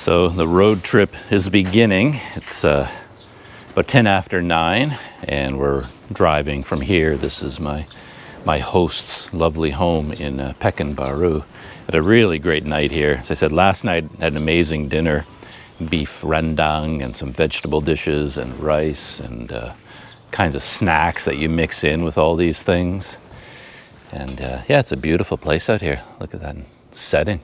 So the road trip is beginning. It's about 10 after 9, and we're driving from here. This is my host's lovely home in Pekanbaru. Had a really great night here. As I said, last night had an amazing dinner. Beef rendang and some vegetable dishes and rice and kinds of snacks that you mix in with all these things. And yeah, it's a beautiful place out here. Look at that setting.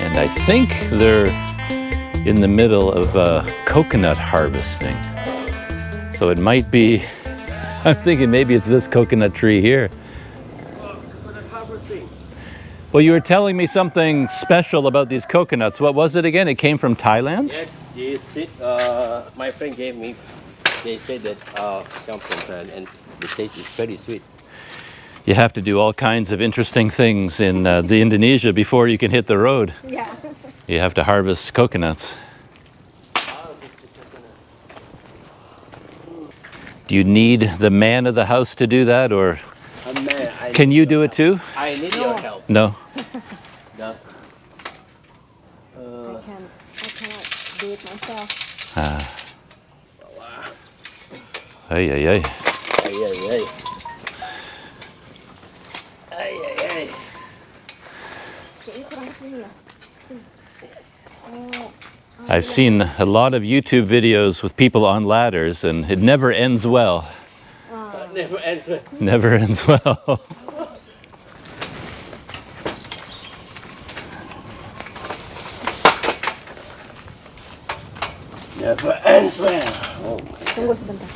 And I think they're in the middle of coconut harvesting. So it might be, I'm thinking maybe it's this coconut tree here. Coconut harvesting. Well, you were telling me something special about these coconuts. What was it again? It came from Thailand? Yeah, my friend gave me. They said that come from Thailand and the taste is very sweet. You have to do all kinds of interesting things in the Indonesia before you can hit the road. Yeah. You have to harvest coconuts. Do you need the man of the house to do that, or can you do it too? I need your help. No. No. I cannot do it myself. Ay, ay, ay. Ay, ay, ay. Ay, ay, ay. Kayaknya kurang kesini ya. Oh. I've seen a lot of YouTube videos with people on ladders, and it never ends well. Never ends well. Never ends well. Never ends well. Oh my. Tunggu sebentar.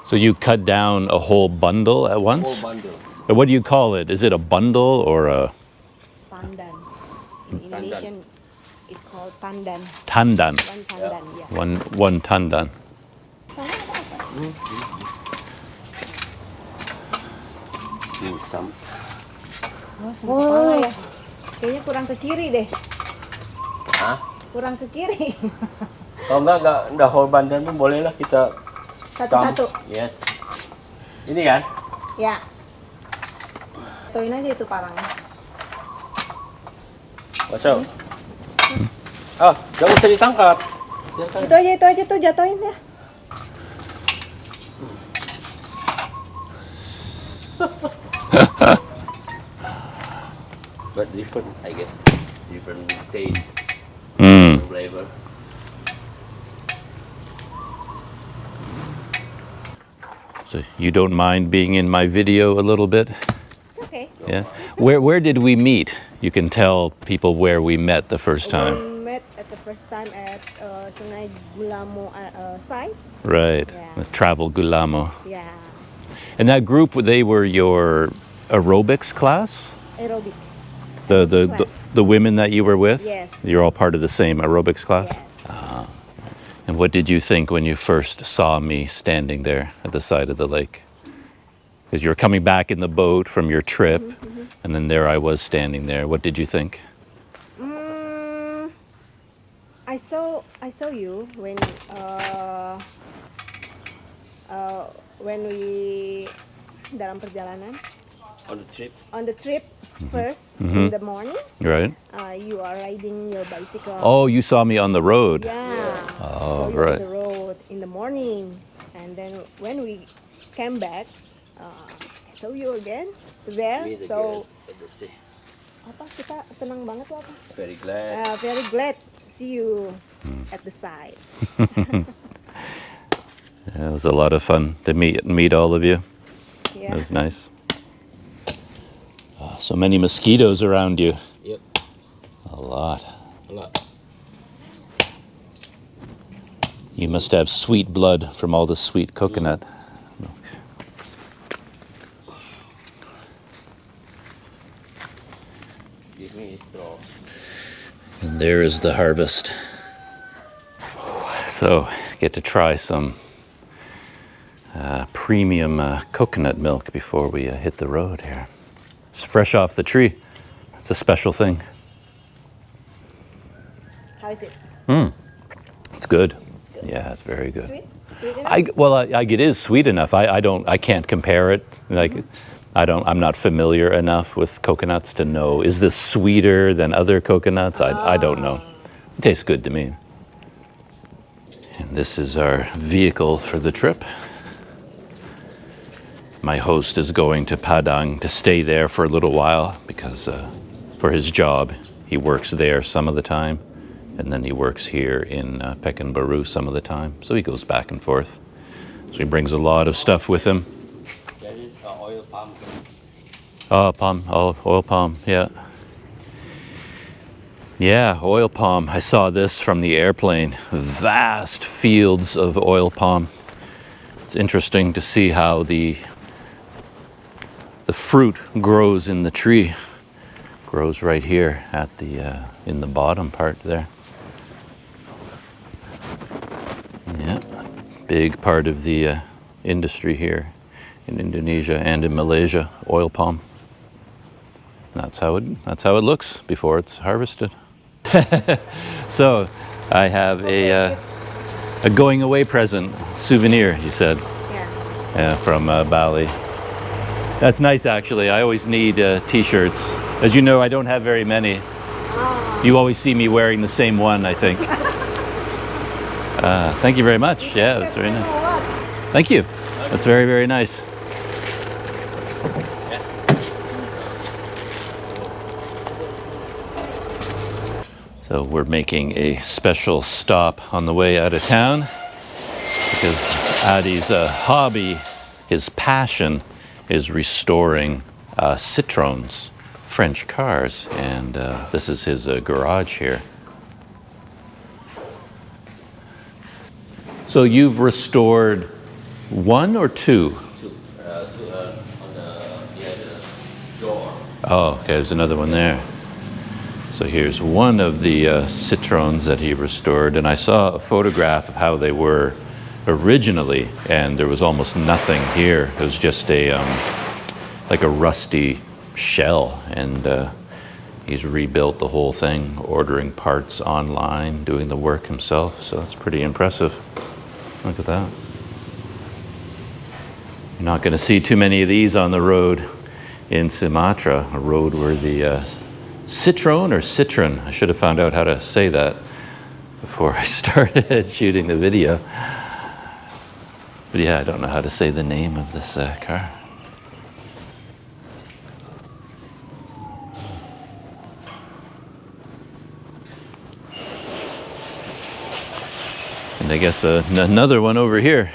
So you cut down a whole bundle at once? Whole bundle. What do you call it? Is it a bundle or a Tandan. In Indonesian, it's called tandan. tandan? One tandan, yeah. One tandan. Do some. Oh, ya. Kayaknya kurang ke kiri deh. Hah? Kurang ke kiri. Kalau enggak whole bundle pun boleh lah kita. Satu-satu. Yes. Ini kan? Ya. Tuin aja itu parangnya. Masuk. Ah, jangan usah ditangkap. Itu aja tuh jatuhin ya. But different, I guess. Different taste, flavor. So you don't mind being in my video a little bit? It's okay. Yeah. Where did we meet? You can tell people where we met the first time. We met at the first time at Sungai Gulamo site. Right. Yeah. The Travel Gulamo. Yeah. And that group, they were your aerobics class? Aerobic. The women that you were with? Yes. You're all part of the same aerobics class? Yes. And what did you think when you first saw me standing there at the side of the lake? Because you were coming back in the boat from your trip, and then there I was standing there. What did you think? I saw you when we dalam perjalanan. On the trip first in the morning. Right. You are riding your bicycle. Oh, you saw me on the road. Yeah. Oh, so you right. on the road in the morning, and then when we came back, I saw you again there. So At the sea. apa kita senang banget tuh apa? Very glad. Very glad to see you at the side. Yeah, it was a lot of fun to meet all of you. Yeah. It was nice. So many mosquitoes around you. Yep. A lot. A lot. You must have sweet blood from all the sweet coconut milk. Give me a straw. And there is the harvest. So, get to try some premium coconut milk before we hit the road here. It's fresh off the tree. It's a special thing. How is it? It's good. It's Yeah, it's very good. Sweet? Sweet enough? It is sweet enough. I can't compare it. Like, I'm not familiar enough with coconuts to know, is this sweeter than other coconuts? I don't know. It tastes good to me. And this is our vehicle for the trip. My host is going to Padang to stay there for a little while because for his job, he works there some of the time, and then he works here in Pekanbaru some of the time. So he goes back and forth. So he brings a lot of stuff with him. That is oil palm. Oil palm, yeah. Yeah, oil palm. I saw this from the airplane. Vast fields of oil palm. It's interesting to see how the fruit grows in the tree. Grows right here at the in the bottom part there. Yeah, big part of the industry here in Indonesia and in Malaysia, oil palm. That's how it looks before it's harvested. So, I have a going away present, souvenir, he said. Yeah. From Bali. That's nice, actually. I always need t-shirts. As you know, I don't have very many. You always see me wearing the same one, I think. Thank you very much. Yeah, that's very nice. Thank you. That's very, very nice. So we're making a special stop on the way out of town because Adi's hobby, his passion, is restoring Citroens, French cars, and this is his garage here. So you've restored one or two? Two. On the door. Oh, okay, there's another one there. So here's one of the Citroens that he restored, and I saw a photograph of how they were originally, and there was almost nothing here. It was just a like a rusty shell, and he's rebuilt the whole thing, ordering parts online, doing the work himself. So that's pretty impressive. Look at that. You're not going to see too many of these on the road in Sumatra, a road where the Citroen or Citron, I should have found out how to say that before I started shooting the video. But yeah, I don't know how to say the name of this car. And I guess another one over here.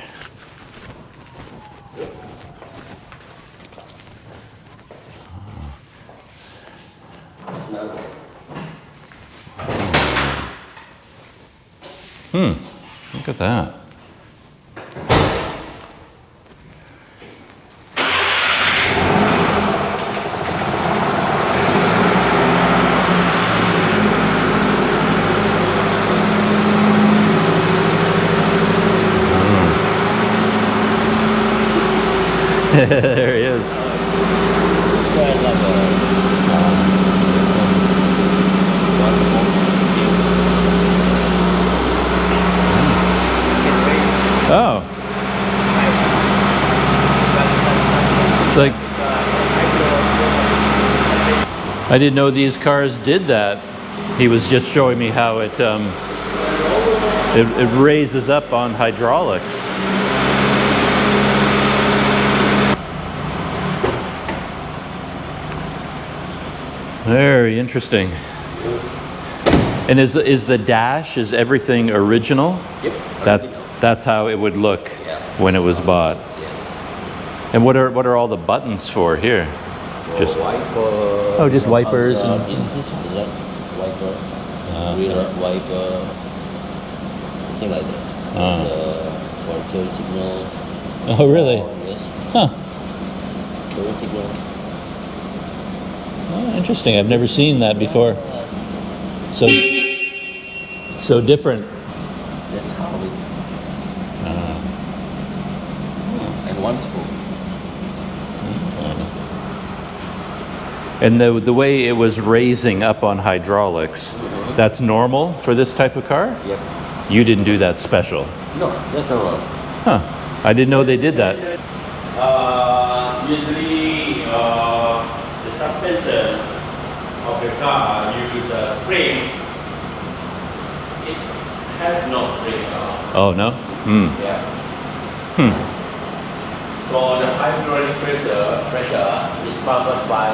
Look at that. There he is. Oh. It's like, I didn't know these cars did that. He was just showing me how it raises up on hydraulics. Very interesting. And is the dash, is everything original? Yep. That's how it would look when it was bought. Yes. And what are all the buttons for here? Just wiper. Just wipers. And this is wiper. Rear wiper. Something like that. For turn signals. Oh, really? Yes. Huh. Turn signals. Oh, interesting. I've never seen that before. So different. That's how it. And one spool. And the way it was raising up on hydraulics, that's normal for this type of car? Yep. You didn't do that special. No, that's normal. Huh. I didn't know they did that. Usually, the suspension of the car, you use a spring. It has no spring at all. Oh, no? Yeah. So the hydraulic pressure is powered by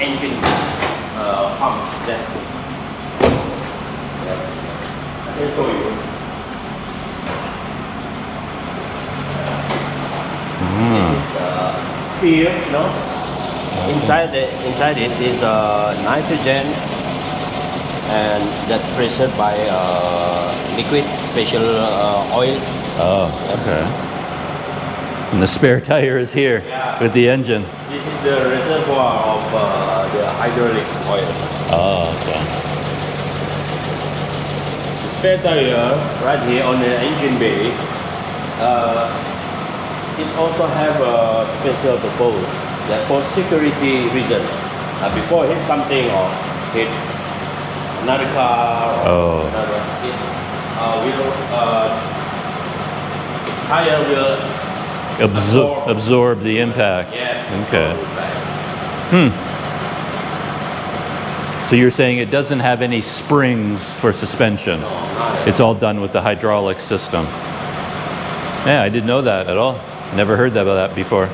engine pump. That I can show you. This is sphere, you know. Inside it is nitrogen, and that pressured by liquid special oil. Oh, okay. And the spare tire is here with the engine. This is the reservoir of the hydraulic oil. Oh, okay. The spare tire right here on the engine bay. It also have a special purpose that for security reason. Before hit something or hit another car or another, tire will Absorb the impact. Yeah. Okay. So you're saying it doesn't have any springs for suspension? No, not It's all done with the hydraulic system. Yeah, I didn't know that at all. Never heard about that before.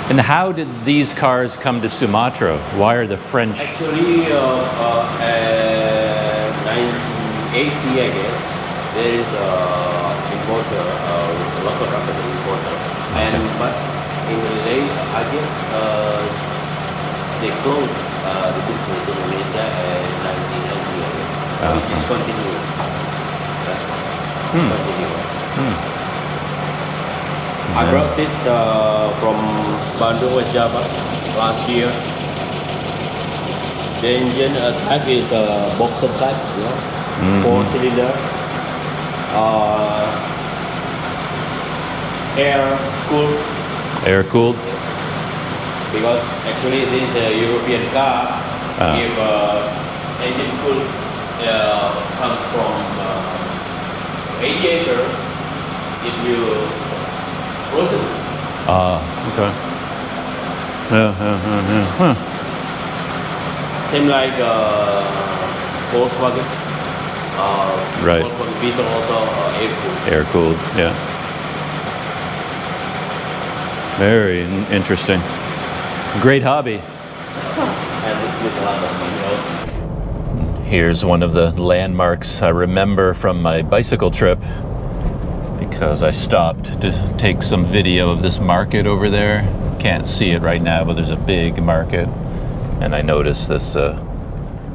And how did these cars come to Sumatra? Why are the French? Actually, 1980, I guess, there is a importer, local company importer. But in the late, I guess, they closed the business in Indonesia in 1990. So it discontinued. I brought this from Bandung, West Java last year. The engine type is boxer type, you know, 4-cylinder, Air cooled? Because actually this is a European car. If engine cool comes from radiator, it will frozen. Okay. Yeah. Huh. Same like Volkswagen. Right. Volkswagen Beetle also air cooled. Air cooled, yeah. Very interesting. Great hobby. And with a lot of minerals. Here's one of the landmarks I remember from my bicycle trip, because I stopped to take some video of this market over there. Can't see it right now, but there's a big market. And I noticed this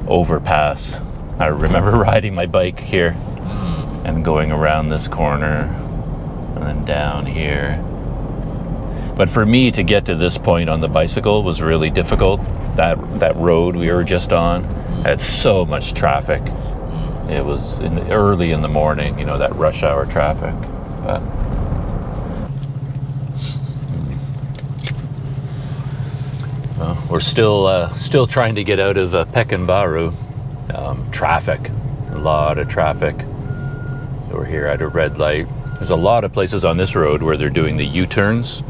overpass. I remember riding my bike here and going around this corner and then down here. But for me to get to this point on the bicycle was really difficult. That road we were just on had so much traffic. It was early in the morning, you know, that rush hour traffic. But well, we're still trying to get out of Pekanbaru. Traffic, a lot of traffic. We're here at a red light. There's a lot of places on this road where they're doing the U-turns.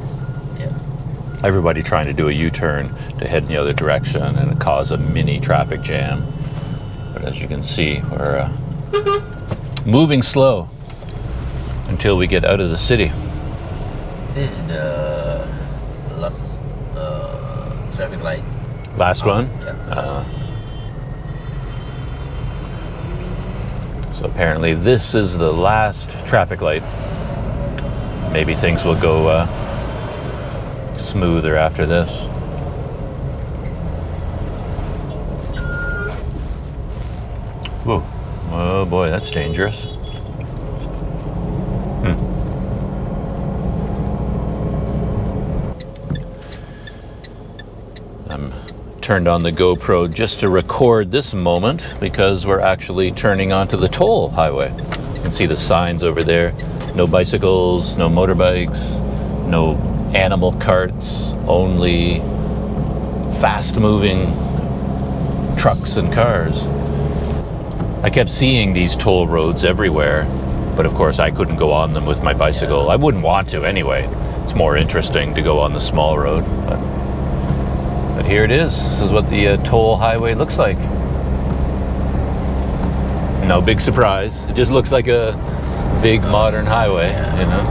Everybody trying to do a U-turn to head in the other direction and cause a mini traffic jam. But as you can see, we're moving slow until we get out of the city. This is the last traffic light. Last one? Yeah. So apparently this is the last traffic light. Maybe things will go smoother after this. Whoa. Oh boy, that's dangerous. I'm turned on the GoPro just to record this moment because we're actually turning onto the toll highway. You can see the signs over there. No bicycles, no motorbikes, no animal carts, only fast-moving trucks and cars. I kept seeing these toll roads everywhere, but of course I couldn't go on them with my bicycle. I wouldn't want to anyway. It's more interesting to go on the small road, but here it is. This is what the toll highway looks like. No big surprise. It just looks like a big modern highway, you know.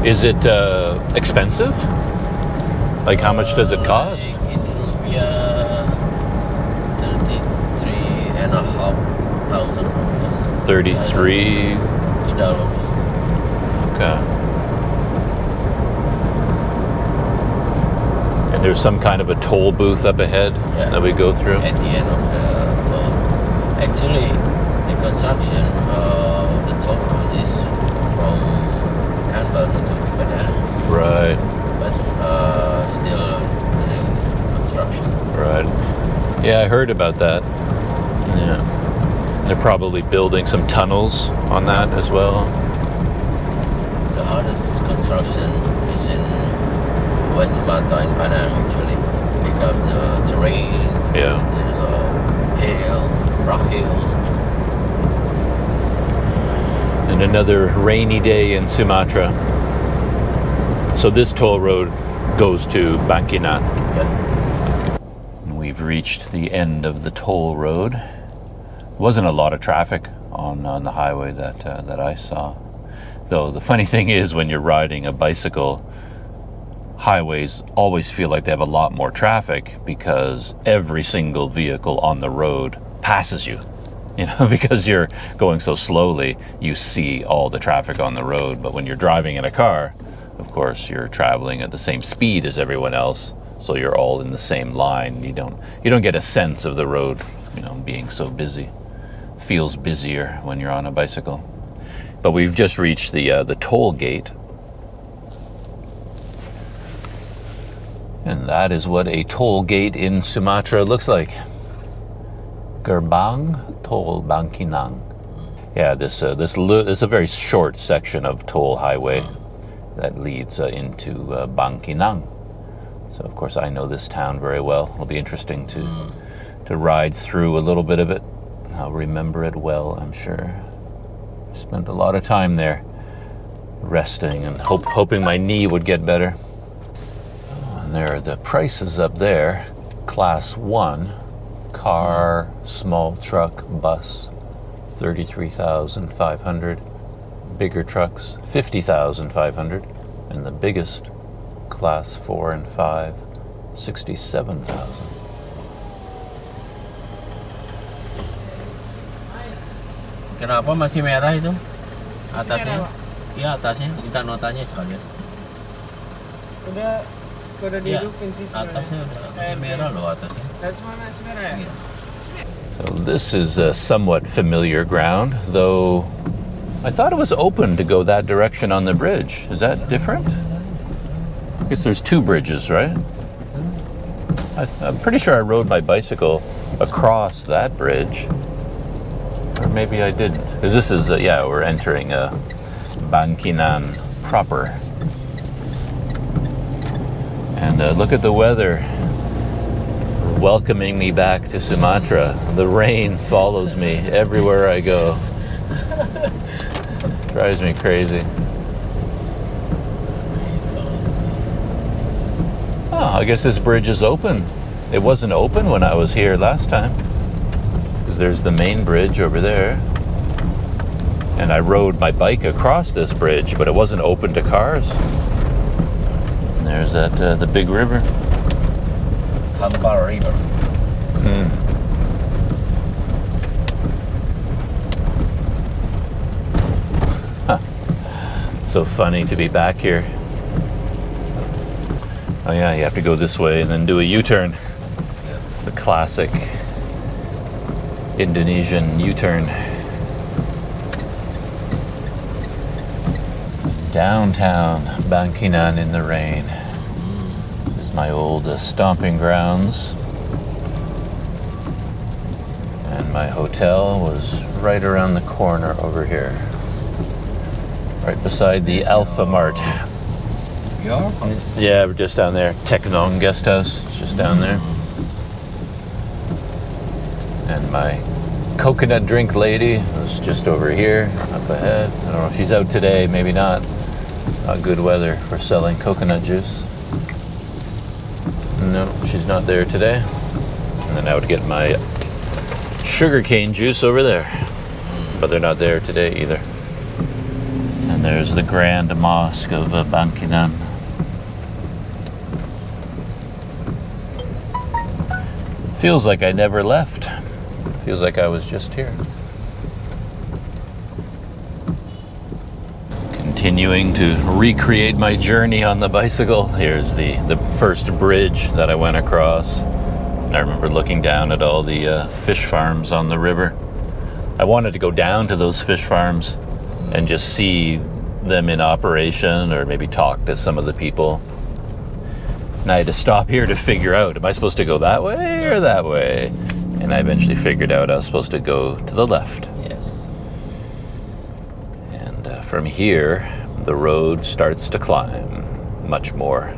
Is it expensive? Like how much does it cost? In rupiah, 33,500. 33. $2. Okay. And there's some kind of a toll booth up ahead that we go through. At the end of the toll. Actually, the construction of the toll road is from Canberra to Padang. Right. But still doing construction. Right. Yeah, I heard about that. Yeah. They're probably building some tunnels on that as well. The hardest construction is in West Sumatra in Padang actually, because the terrain, Yeah. there is a hill, rock hills. And another rainy day in Sumatra. So this toll road goes to Bangkinang. Yeah. We've reached the end of the toll road. Wasn't a lot of traffic on the highway that I saw. Though the funny thing is, when you're riding a bicycle, highways always feel like they have a lot more traffic because every single vehicle on the road passes you. You know, because you're going so slowly, you see all the traffic on the road. But when you're driving in a car, of course, you're traveling at the same speed as everyone else, so you're all in the same line. You don't get a sense of the road, you know, being so busy. Feels busier when you're on a bicycle. But we've just reached the toll gate. And that is what a toll gate in Sumatra looks like. Gerbang Tol Bangkinang. Yeah, this is a very short section of toll highway that leads into Bangkinang. So of course I know this town very well. It'll be interesting to ride through a little bit of it. I'll remember it well, I'm sure. Spent a lot of time there, resting and hoping my knee would get better. And there are the prices up there. Class 1, car, small truck, bus, 33,500. Bigger trucks, 50,500. And the biggest, class 4 and 5, 67,000. Kenapa masih merah itu? Atasnya? Iya, atasnya. Minta notanya sekalian. Udah dihidupin sih sebenarnya. Atasnya udah masih merah loh atasnya. Lihat semua masih merah ya? Iya. So this is somewhat familiar ground, though I thought it was open to go that direction on the bridge. Is that different? I guess there's two bridges, right? I'm pretty sure I rode my bicycle across that bridge. Or maybe I didn't. Because this is, we're entering Bangkinang proper. And look at the weather welcoming me back to Sumatra. The rain follows me everywhere I go. Drives me crazy. Oh, I guess this bridge is open. It wasn't open when I was here last time. Because there's the main bridge over there. And I rode my bike across this bridge, but it wasn't open to cars. And there's that the big river. Hambar River. So funny to be back here. Oh yeah, you have to go this way and then do a U-turn. The classic Indonesian U-turn. Downtown Bangkinang in the rain. This is my old stomping grounds. And my hotel was right around the corner over here. Right beside the Alpha Mart. Yeah, we're just down there. Teknong Guest House, it's just down there. And my coconut drink lady was just over here, up ahead. I don't know if she's out today, maybe not. It's not good weather for selling coconut juice. No, she's not there today. And then I would get my sugarcane juice over there. But they're not there today either. And there's the Grand Mosque of Bangkinang. Feels like I never left. Feels like I was just here. Continuing to recreate my journey on the bicycle. Here's the first bridge that I went across. And I remember looking down at all the fish farms on the river. I wanted to go down to those fish farms and just see them in operation, or maybe talk to some of the people. And I had to stop here to figure out, am I supposed to go that way or that way? And I eventually figured out I was supposed to go to the left. Yes. And from here, the road starts to climb much more.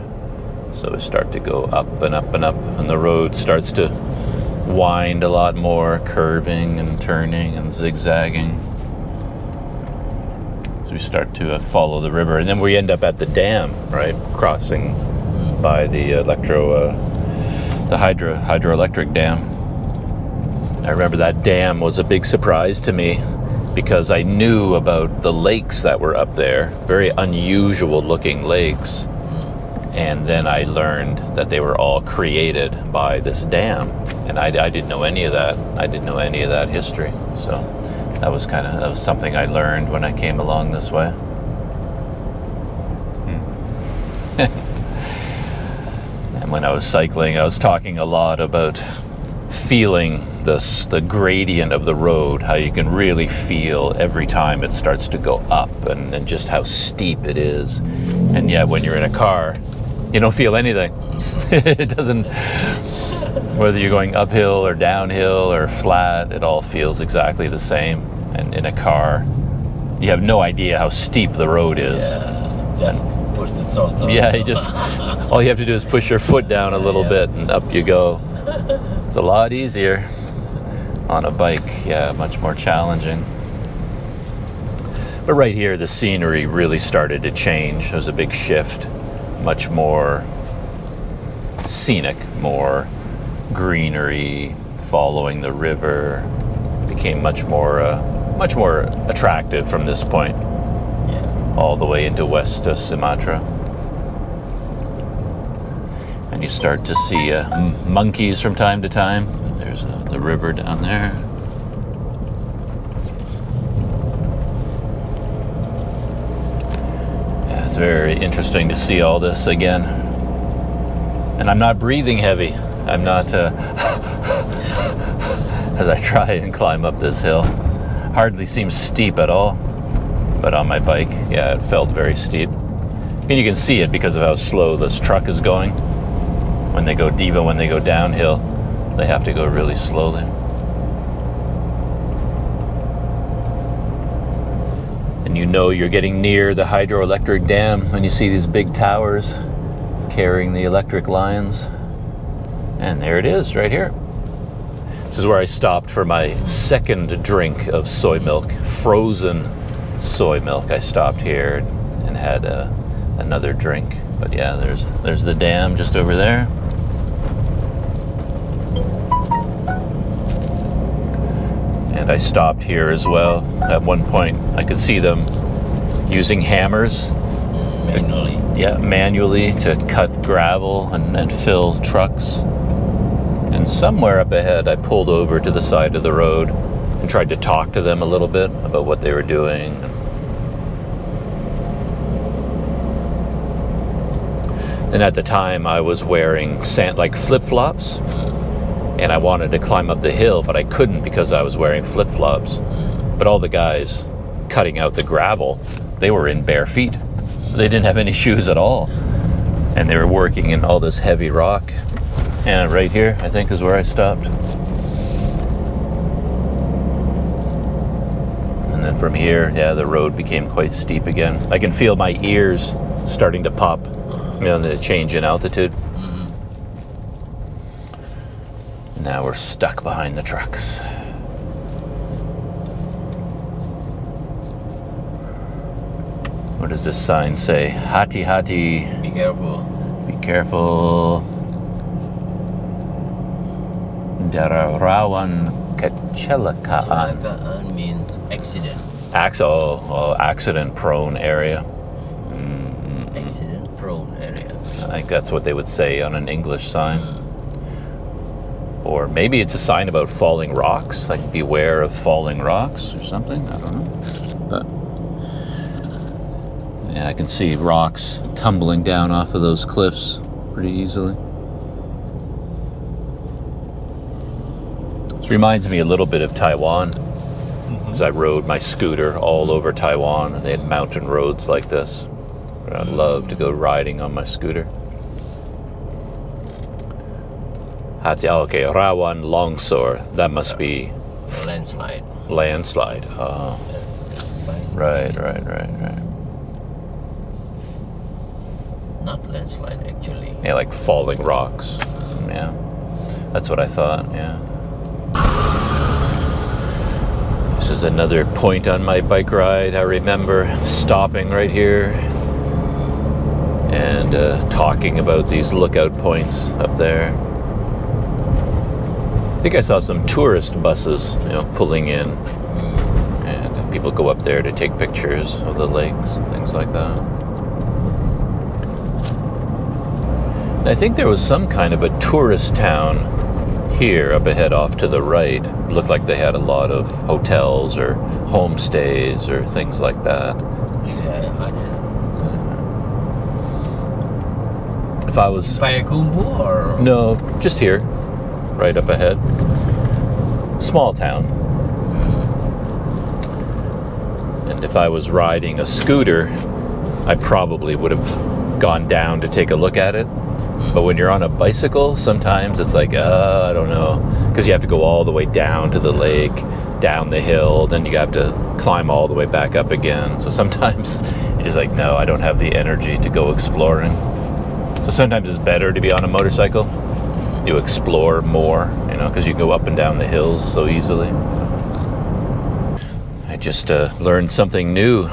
So we start to go up and up and up, and the road starts to wind a lot more, curving and turning and zigzagging. So we start to follow the river, and then we end up at the dam, right? Crossing by the hydroelectric dam. I remember that dam was a big surprise to me because I knew about the lakes that were up there, very unusual looking lakes. And then I learned that they were all created by this dam. And I didn't know any of that. I didn't know any of that history. So that was something I learned when I came along this way. And when I was cycling, I was talking a lot about feeling the gradient of the road, how you can really feel every time it starts to go up, and just how steep it is. And yet when you're in a car, you don't feel anything. It doesn't, whether you're going uphill or downhill or flat, it all feels exactly the same. And in a car, you have no idea how steep the road is. Yeah, just push the throttle. Yeah, all you have to do is push your foot down a little bit and up you go. It's a lot easier. On a bike, yeah, much more challenging. But right here, the scenery really started to change. There was a big shift. Much more scenic, more greenery, following the river. Became much more attractive from this point. Yeah. All the way into West Sumatra. And you start to see monkeys from time to time. There's the river down there. Yeah, it's very interesting to see all this again. And I'm not breathing heavy. I'm not, as I try and climb up this hill. Hardly seems steep at all. But on my bike, yeah, it felt very steep. And you can see it because of how slow this truck is going. When they go downhill, they have to go really slowly. And you know you're getting near the hydroelectric dam when you see these big towers carrying the electric lines. And there it is, right here. This is where I stopped for my second drink of soy milk, frozen soy milk. I stopped here and had another drink. But yeah, there's the dam just over there. And I stopped here as well. At one point, I could see them using hammers. Manually. Manually to cut gravel and fill trucks. And somewhere up ahead, I pulled over to the side of the road and tried to talk to them a little bit about what they were doing. And at the time, I was wearing flip-flops. And I wanted to climb up the hill, but I couldn't because I was wearing flip-flops. But all the guys cutting out the gravel, they were in bare feet. They didn't have any shoes at all. And they were working in all this heavy rock. And right here, I think, is where I stopped. And then from here, yeah, the road became quite steep again. I can feel my ears starting to pop, the change in altitude. Now we're stuck behind the trucks. What does this sign say? Hati-hati. Be careful. Be careful. Dararawan kecelakaan. Kecelakaan means accident. Accident-prone area. Accident-prone area. I think that's what they would say on an English sign. Or maybe it's a sign about falling rocks, like beware of falling rocks or something. I don't know. But yeah, I can see rocks tumbling down off of those cliffs pretty easily. This reminds me a little bit of Taiwan, because I rode my scooter all over Taiwan, and they had mountain roads like this. I'd love to go riding on my scooter. Okay, Rawan Longsor. That must be Landslide. landslide. Oh, right. Not landslide, actually. Yeah, like falling rocks. Yeah, that's what I thought. Yeah. This is another point on my bike ride. I remember stopping right here and talking about these lookout points up there. I think I saw some tourist buses, pulling in, and people go up there to take pictures of the lakes and things like that. And I think there was some kind of a tourist town here up ahead off to the right. It looked like they had a lot of hotels or homestays or things like that. Yeah, I didn't. If I was... Payakumbuh or? No, just here, right up ahead. Small town. And if I was riding a scooter, I probably would have gone down to take a look at it. But when you're on a bicycle, sometimes it's like, I don't know, because you have to go all the way down to the lake, down the hill, then you have to climb all the way back up again. So sometimes you're just like, no, I don't have the energy to go exploring. So sometimes it's better to be on a motorcycle. You explore more, because you go up and down the hills so easily. I just learned something new.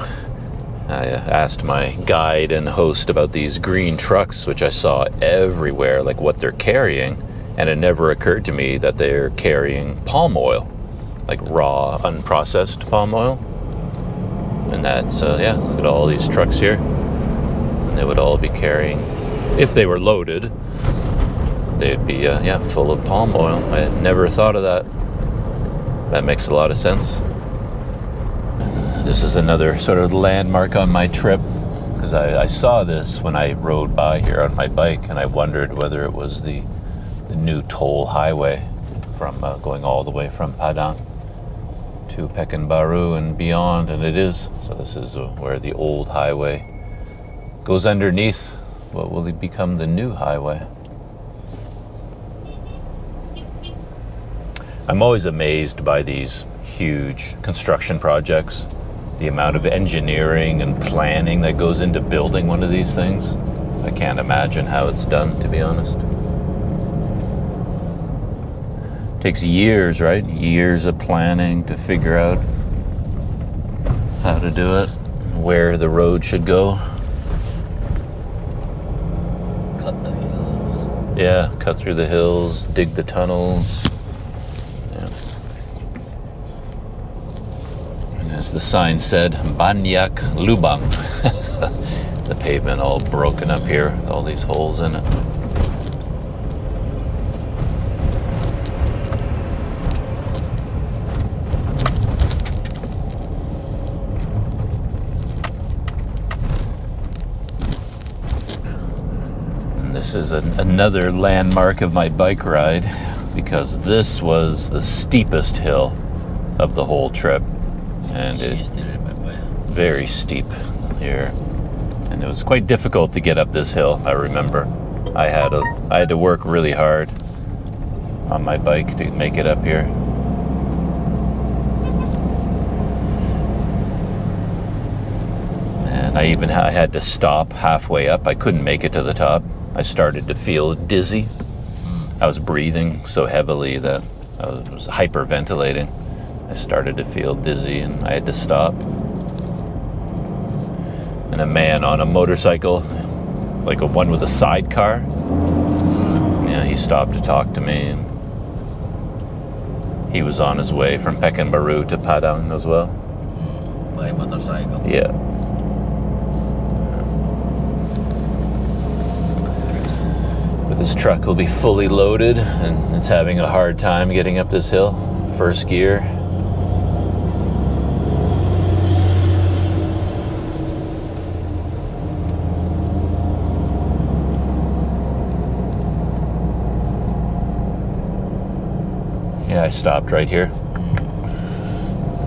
I asked my guide and host about these green trucks, which I saw everywhere, like what they're carrying, and it never occurred to me that they're carrying palm oil, like raw, unprocessed palm oil. And that's, look at all these trucks here. And they would all be carrying, if they were loaded, they'd be, full of palm oil. I had never thought of that. That makes a lot of sense. This is another sort of landmark on my trip, because I saw this when I rode by here on my bike, and I wondered whether it was the new toll highway from going all the way from Padang to Pekanbaru and beyond, and it is. So this is where the old highway goes underneath what will become the new highway. I'm always amazed by these huge construction projects. The amount of engineering and planning that goes into building one of these things. I can't imagine how it's done, to be honest. It takes years, right? Years of planning to figure out how to do it, where the road should go. Cut the hills. Yeah, cut through the hills, dig the tunnels. As the sign said, Banyak Lubang. The pavement all broken up here, with all these holes in it. And this is another landmark of my bike ride, because this was the steepest hill of the whole trip. And You still remember? very steep here, and it was quite difficult to get up this hill. I remember I had to work really hard on my bike to make it up here. And I had to stop halfway up. I couldn't make it to the top. I started to feel dizzy. I was breathing so heavily that I was hyperventilating. I started to feel dizzy and I had to stop. And a man on a motorcycle, like a one with a sidecar, yeah, he stopped to talk to me, and he was on his way from Pekanbaru to Padang as well. By motorcycle. Yeah. But this truck will be fully loaded, and it's having a hard time getting up this hill. First gear. Yeah, I stopped right here.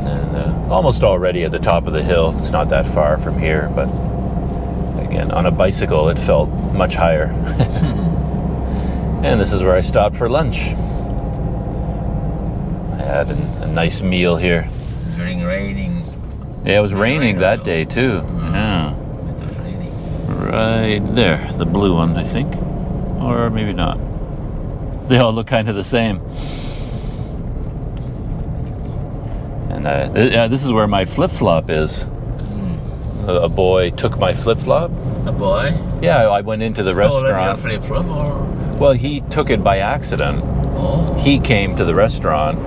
And then, almost already at the top of the hill. It's not that far from here, but again, on a bicycle, it felt much higher. And this is where I stopped for lunch. I had a nice meal here. During raining. Yeah, it was raining that day too. Yeah. It was raining. Right there, the blue one, I think. Or maybe not. They all look kind of the same. And this is where my flip-flop is. A boy took my flip-flop. A boy? Yeah, I went into the restaurant. Stolen your flip-flop or? Well, he took it by accident. Oh. He came to the restaurant.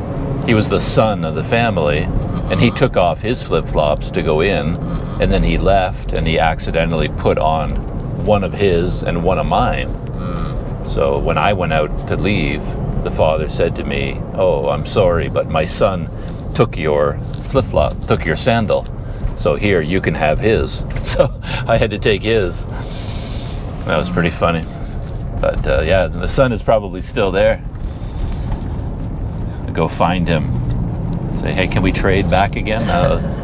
He was the son of the family, and he took off his flip-flops to go in, and then he left, and he accidentally put on one of his and one of mine. So when I went out to leave, the father said to me, "Oh, I'm sorry, but my son took your flip-flop, took your sandal. So here, you can have his." So I had to take his. That was pretty funny. But yeah, the son is probably still there. I'll go find him. Say, "Hey, can we trade back again?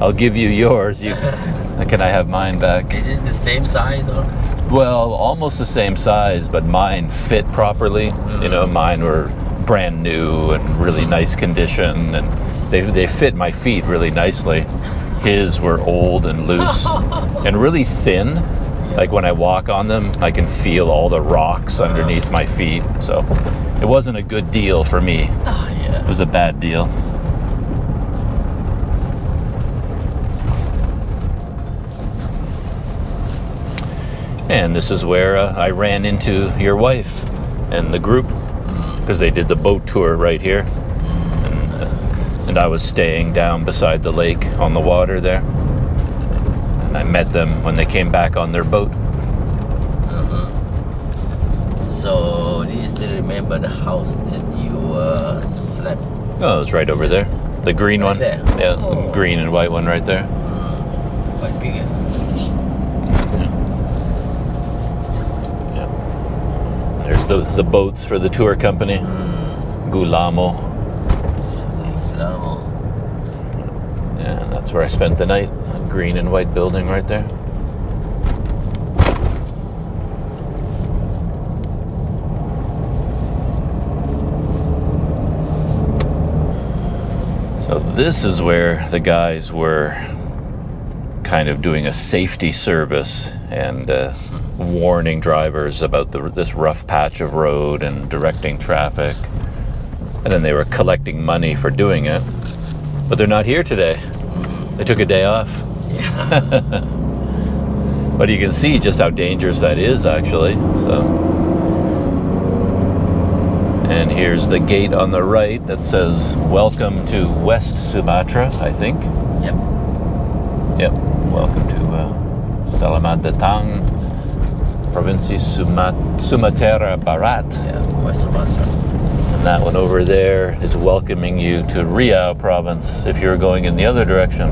I'll give you yours. Can I have mine back?" Is it the same size or? Well, almost the same size, but mine fit properly. You know, mine were brand new and really nice condition, and they fit my feet really nicely. His were old and loose and really thin. Like when I walk on them, I can feel all the rocks underneath my feet. So it wasn't a good deal for me. Oh, yeah. It was a bad deal. And this is where I ran into your wife and the group, because they did the boat tour right here. And I was staying down beside the lake on the water there. And I met them when they came back on their boat. So, do you still remember the house that you slept? Oh, it's right over there. The green Right one. there? Yeah, Oh. the green and white one right there. Quite big. Yeah. There's the boats for the tour company. Gulamo. Yeah, and that's where I spent the night. A green and white building right there. So this is where the guys were kind of doing a safety service and warning drivers about this rough patch of road and directing traffic. And then they were collecting money for doing it. But they're not here today. They took a day off. Yeah. But you can see just how dangerous that is, actually. So. And here's the gate on the right that says, "Welcome to West Sumatra," I think. Yep. Yep. Welcome to Selamat Datang, Provinsi Sumatera Barat. Yeah, West Sumatra. And that one over there is welcoming you to Riau province if you're going in the other direction.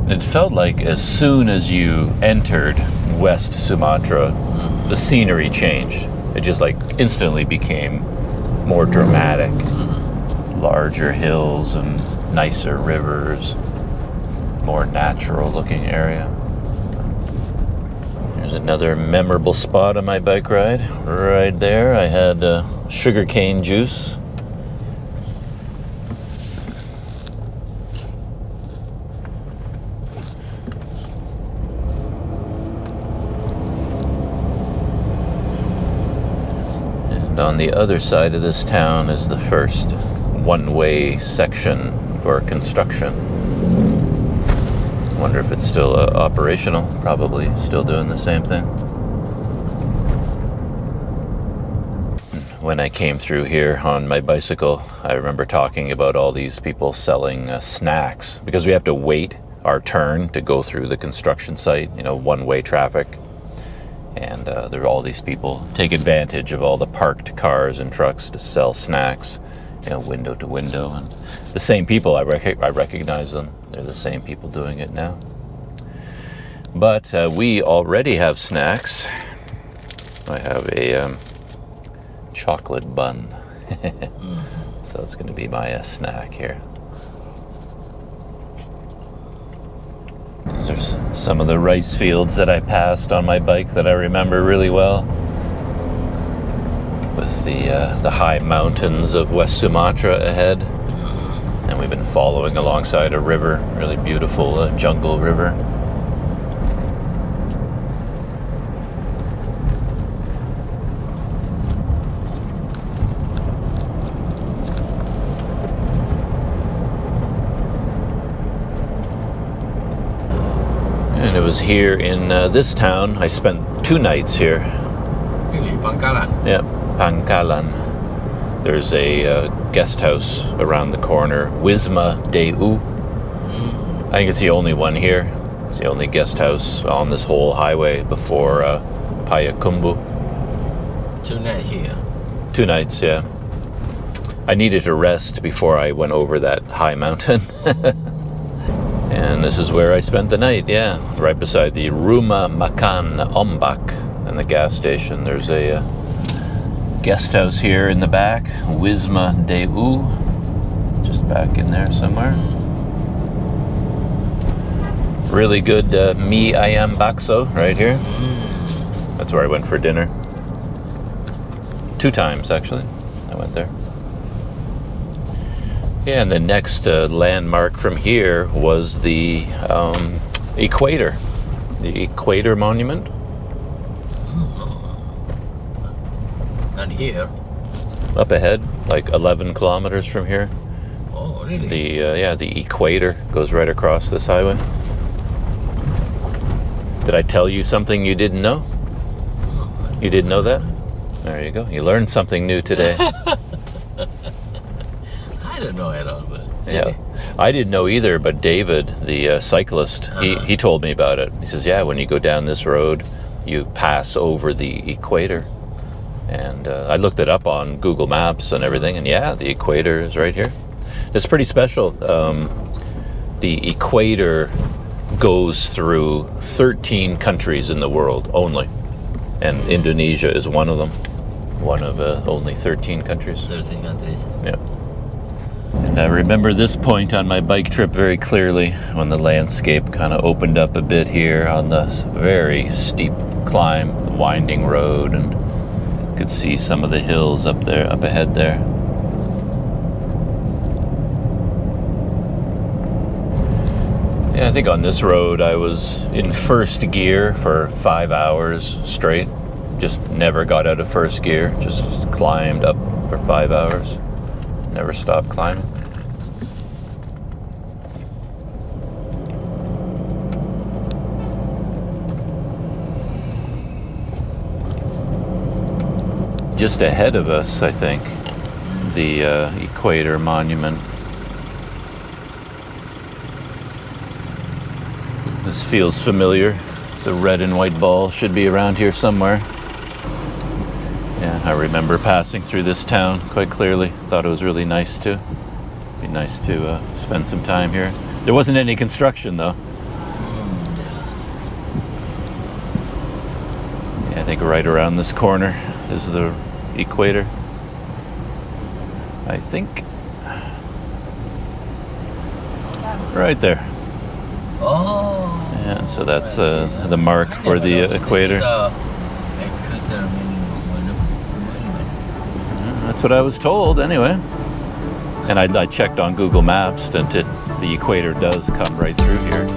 It felt like as soon as you entered West Sumatra, the scenery changed. It just like instantly became more dramatic. Larger hills and nicer rivers, more natural looking area. There's another memorable spot on my bike ride. Right there, I had sugarcane juice. on the other side of this town is the first one-way section for construction. Wonder if it's still operational. Probably still doing the same thing. When I came through here on my bicycle, I remember talking about all these people selling snacks, because we have to wait our turn to go through the construction site, you know, one-way traffic. And there are all these people take advantage of all the parked cars and trucks to sell snacks, you know, window to window. And the same people, I recognize them. They're the same people doing it now. But we already have snacks. I have a chocolate bun. So it's going to be my snack here. There's some of the rice fields that I passed on my bike that I remember really well, with the high mountains of West Sumatra ahead. And we've been following alongside a river, really beautiful jungle river. And it was here in this town. I spent 2 nights here. Really, Pangkalan? Yeah, Pangkalan. There's a guest house around the corner, Wisma Deu. I think it's the only one here. It's the only guest house on this whole highway before Payakumbuh. 2 nights here. 2 nights, yeah. I needed to rest before I went over that high mountain. And this is where I spent the night, yeah. Right beside the Rumah Makan Ombak and the gas station. There's a guest house here in the back, Wisma Deu, just back in there somewhere. Really good mie ayam bakso right here. That's where I went for dinner. 2 times, actually, I went there. Yeah, and the next landmark from here was the equator. The Equator Monument. And here? Up ahead, like 11 kilometers from here. Oh, really? The equator goes right across this highway. Did I tell you something you didn't know? You didn't know that? There you go. You learned something new today. I don't know at all, but Yeah, I didn't know either, but David, the cyclist, he told me about it. He says, yeah, when you go down this road, you pass over the equator. And I looked it up on Google Maps and everything, and yeah, the equator is right here. It's pretty special. The equator goes through 13 countries in the world only, and Indonesia is one of them. One of only 13 countries. 13 countries. Yeah. And I remember this point on my bike trip very clearly, when the landscape kind of opened up a bit here on this very steep climb, winding road, and could see some of the hills up there, up ahead there. Yeah, I think on this road I was in first gear for 5 hours straight. Just never got out of first gear, just climbed up for 5 hours. Never stopped climbing. Just ahead of us, I think, the Equator Monument. This feels familiar. The red and white ball should be around here somewhere. Yeah, I remember passing through this town quite clearly. Thought it was really nice too. Be nice to spend some time here. There wasn't any construction though. Yeah, I think right around this corner is the equator. I think. Right there. Oh. Yeah, so that's the mark for the equator. That's what I was told, anyway. And I checked on Google Maps, and the equator does come right through here.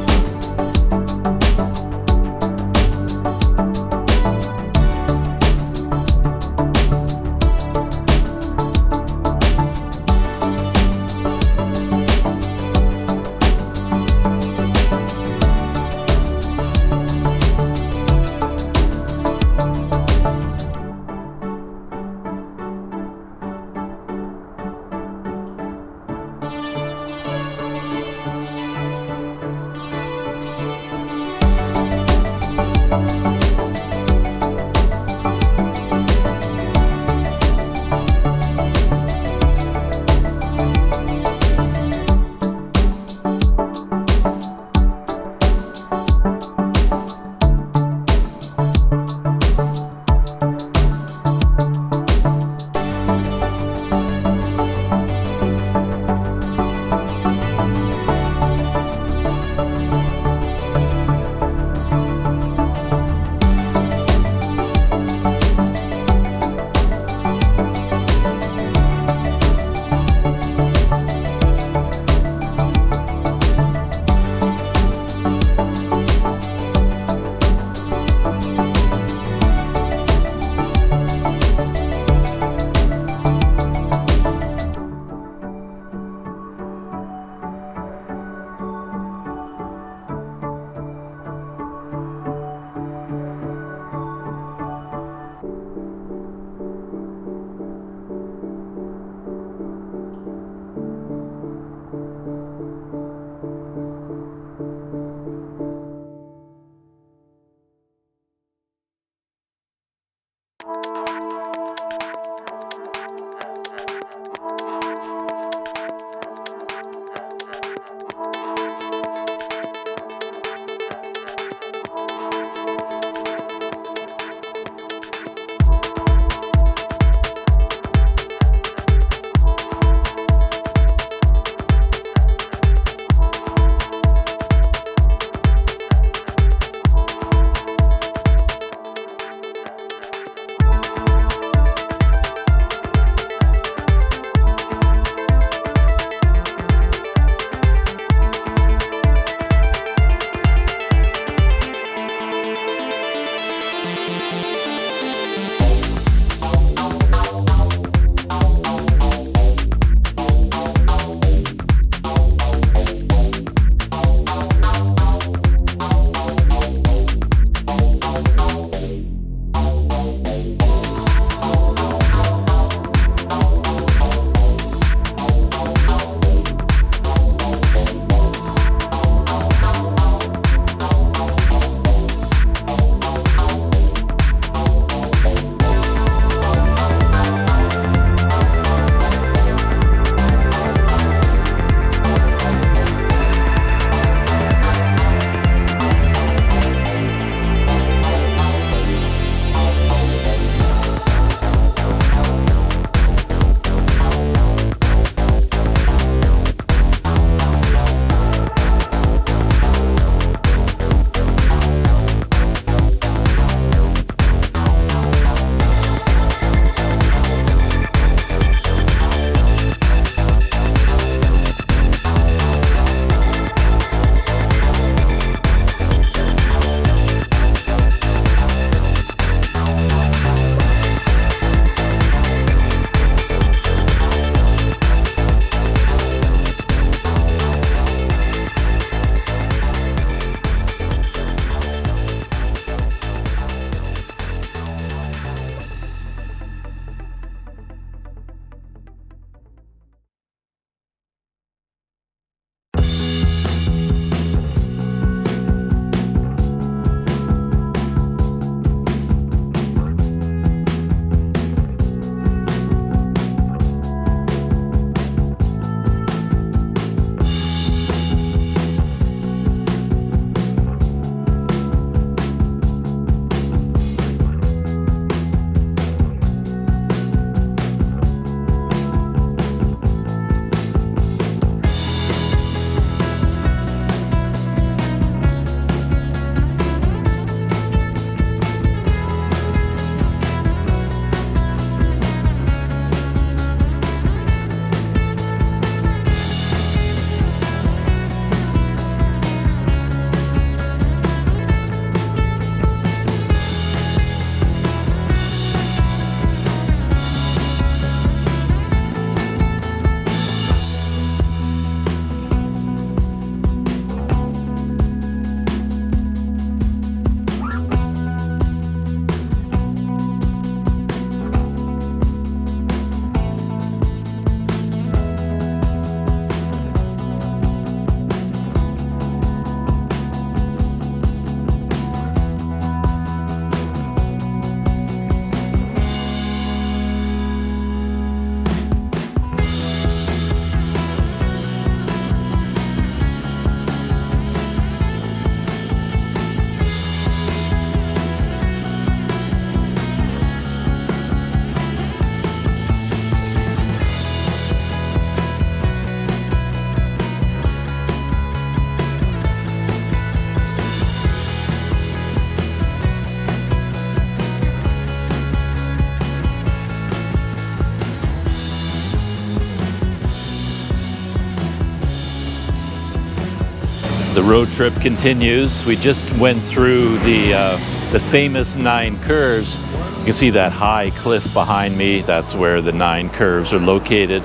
The road trip continues. We just went through the famous 9 curves. You can see that high cliff behind me. That's where the 9 curves are located.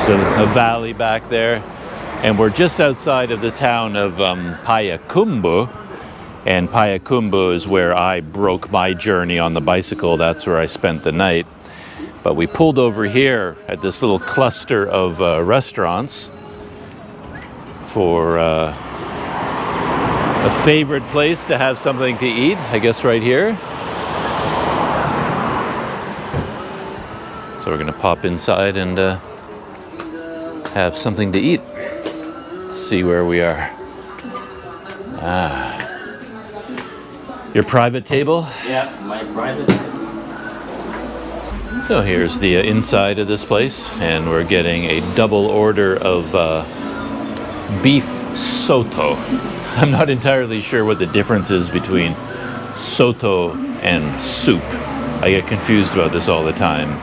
So a valley back there. And we're just outside of the town of Payakumbuh. And Payakumbuh is where I broke my journey on the bicycle. That's where I spent the night. But we pulled over here at this little cluster of restaurants for a favorite place to have something to eat, I guess right here. So we're gonna pop inside and have something to eat. Let's see where we are. Your private table? Yeah, my private. So here's the inside of this place, and we're getting a double order of beef soto. I'm not entirely sure what the difference is between soto and soup. I get confused about this all the time.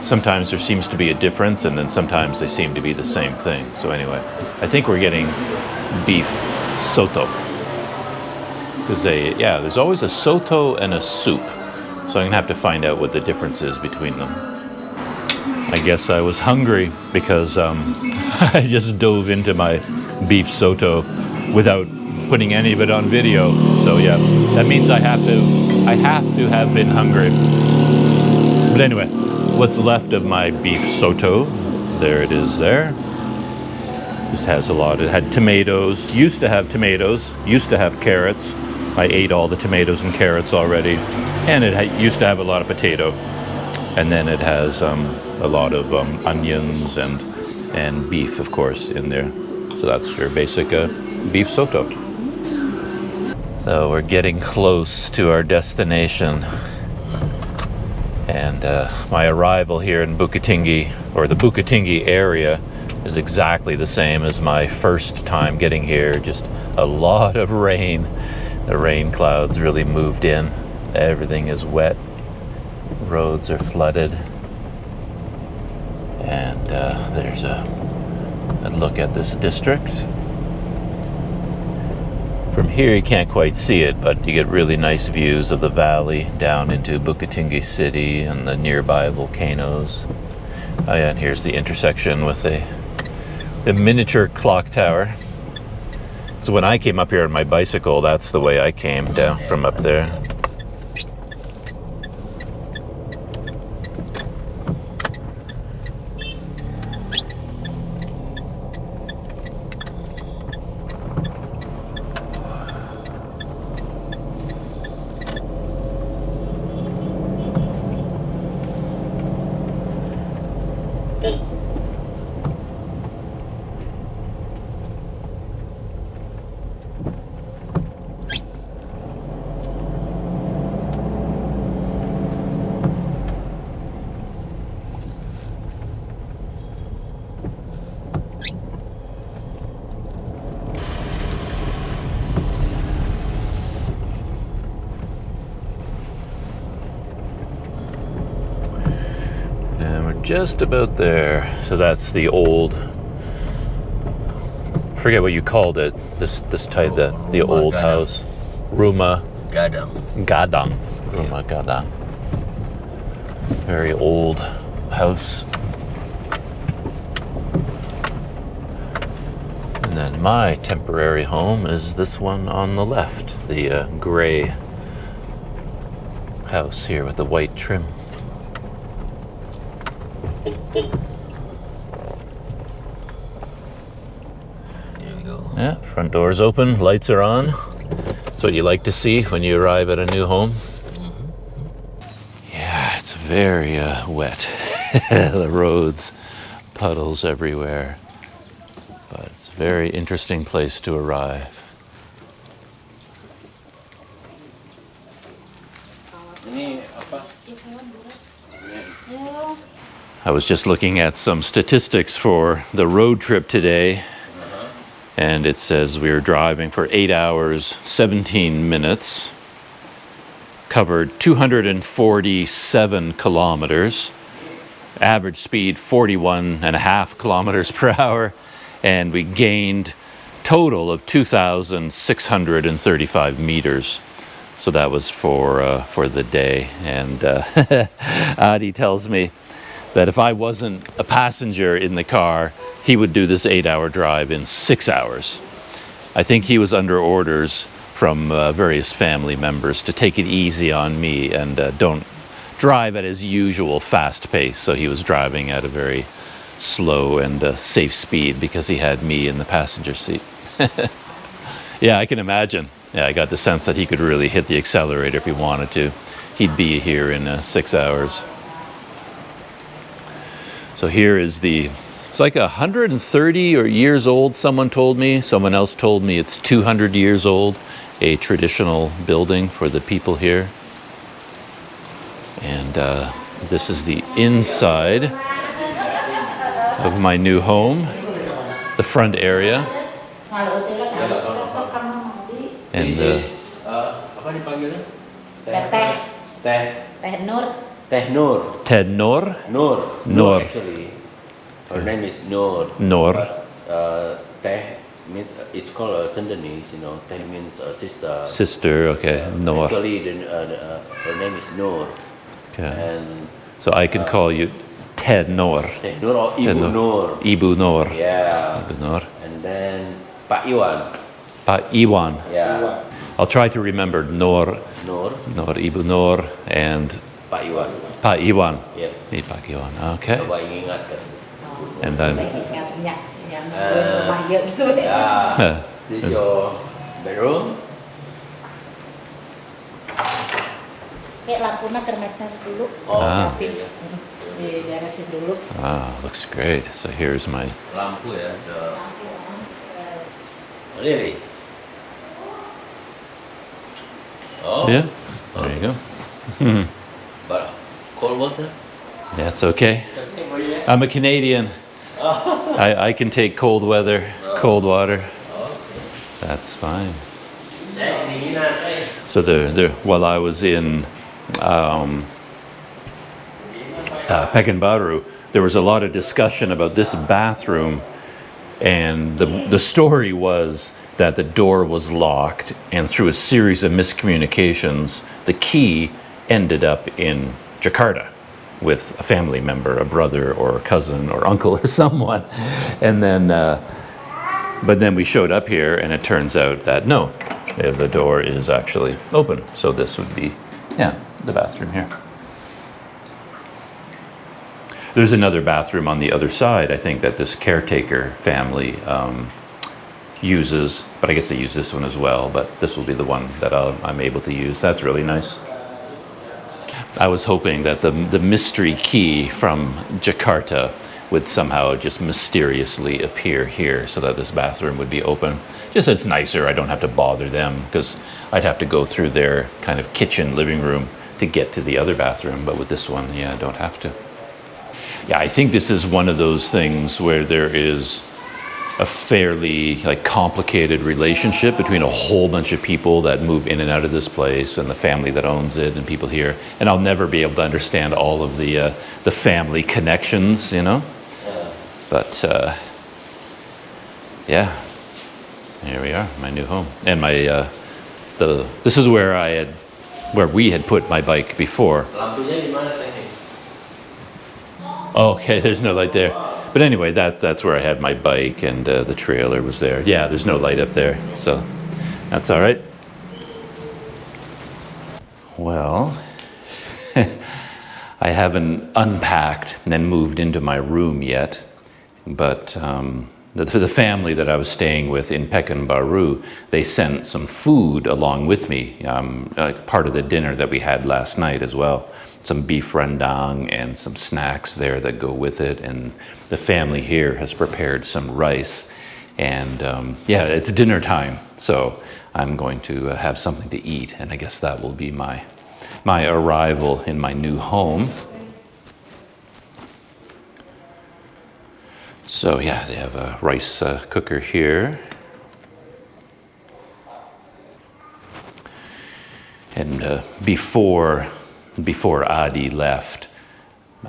Sometimes there seems to be a difference, and then sometimes they seem to be the same thing. So anyway, I think we're getting beef soto. Because there's always a soto and a soup. So I'm gonna have to find out what the difference is between them. I guess I was hungry because I just dove into my beef soto without putting any of it on video. So yeah, that means I have to have been hungry. But anyway, what's left of my beef soto? There it is there. Just has a lot. It had tomatoes, used to have tomatoes, used to have carrots. I ate all the tomatoes and carrots already. And it used to have a lot of potato. And then it has a lot of onions and beef, of course, in there. So that's your basic beef soto. So we're getting close to our destination. And my arrival here in Bukittinggi, or the Bukittinggi area, is exactly the same as my first time getting here. Just a lot of rain. The rain clouds really moved in. Everything is wet. Roads are flooded. And there's a look at this district. From here you can't quite see it, but you get really nice views of the valley down into Bukittinggi city and the nearby volcanoes. Oh yeah, and here's the intersection with the miniature clock tower. So when I came up here on my bicycle, that's the way I came down from up there. Just about there. So that's the old, forget what you called it, this type, the old Gadang. house. Rumah Gadang. Rumah Gadang. Very old house. And then my temporary home is this one on the left, the gray house here with the white trim. Here we go. Yeah, front door's open, lights are on. That's what you like to see when you arrive at a new home. Yeah, it's very wet. The roads, puddles everywhere. But it's a very interesting place to arrive. I was just looking at some statistics for the road trip today, and it says we were driving for 8 hours, 17 minutes, covered 247 kilometers, average speed 41.5 kilometers per hour, and we gained total of 2,635 meters. So that was for the day. And Adi tells me that if I wasn't a passenger in the car, he would do this 8-hour drive in 6 hours. I think he was under orders from various family members to take it easy on me and don't drive at his usual fast pace. So he was driving at a very slow and safe speed because he had me in the passenger seat. Yeah, I can imagine. Yeah, I got the sense that he could really hit the accelerator if he wanted to. He'd be here in 6 hours. So here is it's like 130 or years old, someone told me. Someone else told me it's 200 years old, a traditional building for the people here. And this is the inside of my new home, the front area. And apa dipanggilnya? Teh Nur. Teh Nur. Ted Nur. Nur. Nur. Actually, her name is Nur. Nur. But, Teh means it's called Sundanese. You know, Teh means sister. Sister, okay. Nur. Actually, her name is Nur. Okay. And So I can call you Ted Nur. Teh Nur or Ted Ibu Nur. Ibu Nur. Yeah. Ibu Nur. And then Pak Iwan. Pak Iwan. Yeah. I'll try to remember Nur, Nur. Ibu Nur, and Pak Iwan. Pak Iwan. Yeah. Pak Iwan. Okay. Coba ingat-ingat. And then Yeah. This is your bedroom. Kayak lampunya kermesan dulu. Ah. Diberesin dulu. looks great. So here's my Lampu ya. Really? Oh. yeah. There you go. But cold water? That's okay. I'm a Canadian. I can take cold weather, cold water. That's fine. So while I was in Pekanbaru, there was a lot of discussion about this bathroom, and the story was that the door was locked, and through a series of miscommunications, the key ended up in Jakarta with a family member, a brother or a cousin or uncle or someone. And then, but then we showed up here and it turns out that no, the door is actually open. So this would be, yeah, the bathroom here. There's another bathroom on the other side, I think, that this caretaker family uses, but I guess they use this one as well, but this will be the one that I'm able to use. That's really nice. I was hoping that the mystery key from Jakarta would somehow just mysteriously appear here so that this bathroom would be open. Just it's nicer, I don't have to bother them, because I'd have to go through their kind of kitchen, living room to get to the other bathroom, but with this one, yeah, I don't have to. Yeah, I think this is one of those things where there is a fairly complicated relationship between a whole bunch of people that move in and out of this place and the family that owns it and people here. And I'll never be able to understand all of the family connections, you know. But yeah, here we are, my new home, and my this is where we had put my bike before. Lampunya di mana, Teh? Okay, there's no light there. But anyway, that's where I had my bike, and the trailer was there. Yeah, there's no light up there, so that's all right. Well, I haven't unpacked and then moved into my room yet, but for the family that I was staying with in Pekanbaru, they sent some food along with me, part of the dinner that we had last night as well. Some beef rendang and some snacks there that go with it, and the family here has prepared some rice, and yeah, it's dinner time, so I'm going to have something to eat, and I guess that will be my arrival in my new home. So yeah, they have a rice cooker here, and before Adi left,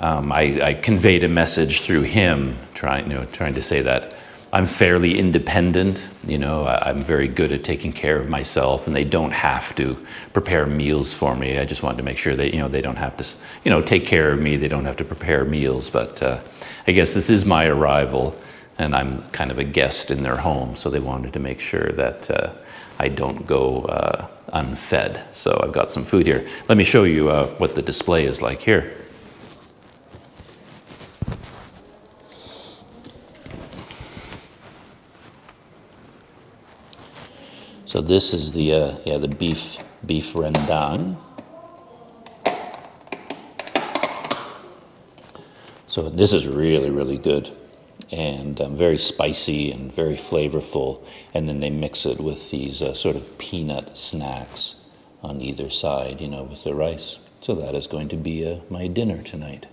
I conveyed a message through him, trying to say that I'm fairly independent, you know, I'm very good at taking care of myself, and they don't have to prepare meals for me. I just wanted to make sure that, you know, they don't have to, you know, take care of me. They don't have to prepare meals, but I guess this is my arrival, and I'm kind of a guest in their home, so they wanted to make sure that I don't go unfed. So I've got some food here. Let me show you what the display is like here. So this is the beef rendang. So this is really, really good, and very spicy and very flavorful. And then they mix it with these sort of peanut snacks on either side, you know, with the rice. So that is going to be my dinner tonight.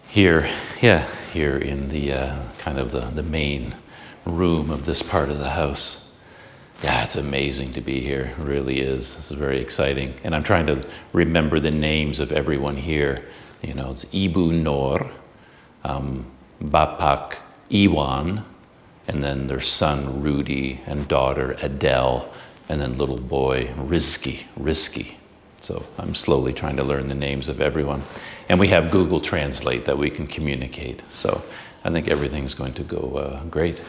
Here in the kind of the main room of this part of the house. Yeah, it's amazing to be here. It really is. This is very exciting. And I'm trying to remember the names of everyone here. You know, it's Ibu Nor, Bapak Iwan, and then their son Rudy, and daughter Adele, and then little boy Rizky. So I'm slowly trying to learn the names of everyone. And we have Google Translate that we can communicate. So I think everything's going to go great.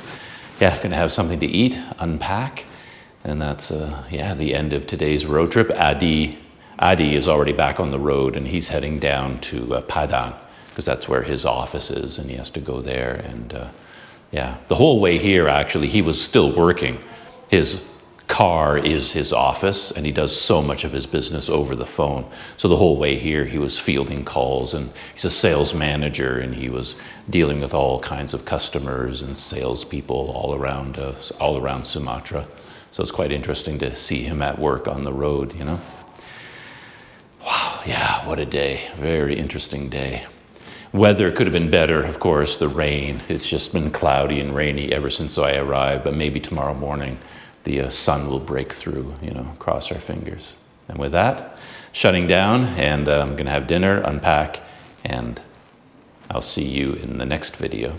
Yeah, gonna have something to eat, unpack. And that's, the end of today's road trip. Adi is already back on the road, and he's heading down to Padang, because that's where his office is, and he has to go there. And the whole way here, actually, he was still working. His car is his office, and he does so much of his business over the phone. So the whole way here, he was fielding calls, and he's a sales manager, and he was dealing with all kinds of customers and salespeople all around Sumatra. So it's quite interesting to see him at work on the road, you know. Wow, yeah, what a day. Very interesting day. Weather could have been better, of course, the rain. It's just been cloudy and rainy ever since I arrived, but maybe tomorrow morning the sun will break through, you know, cross our fingers. And with that, shutting down, and I'm gonna have dinner, unpack, and I'll see you in the next video.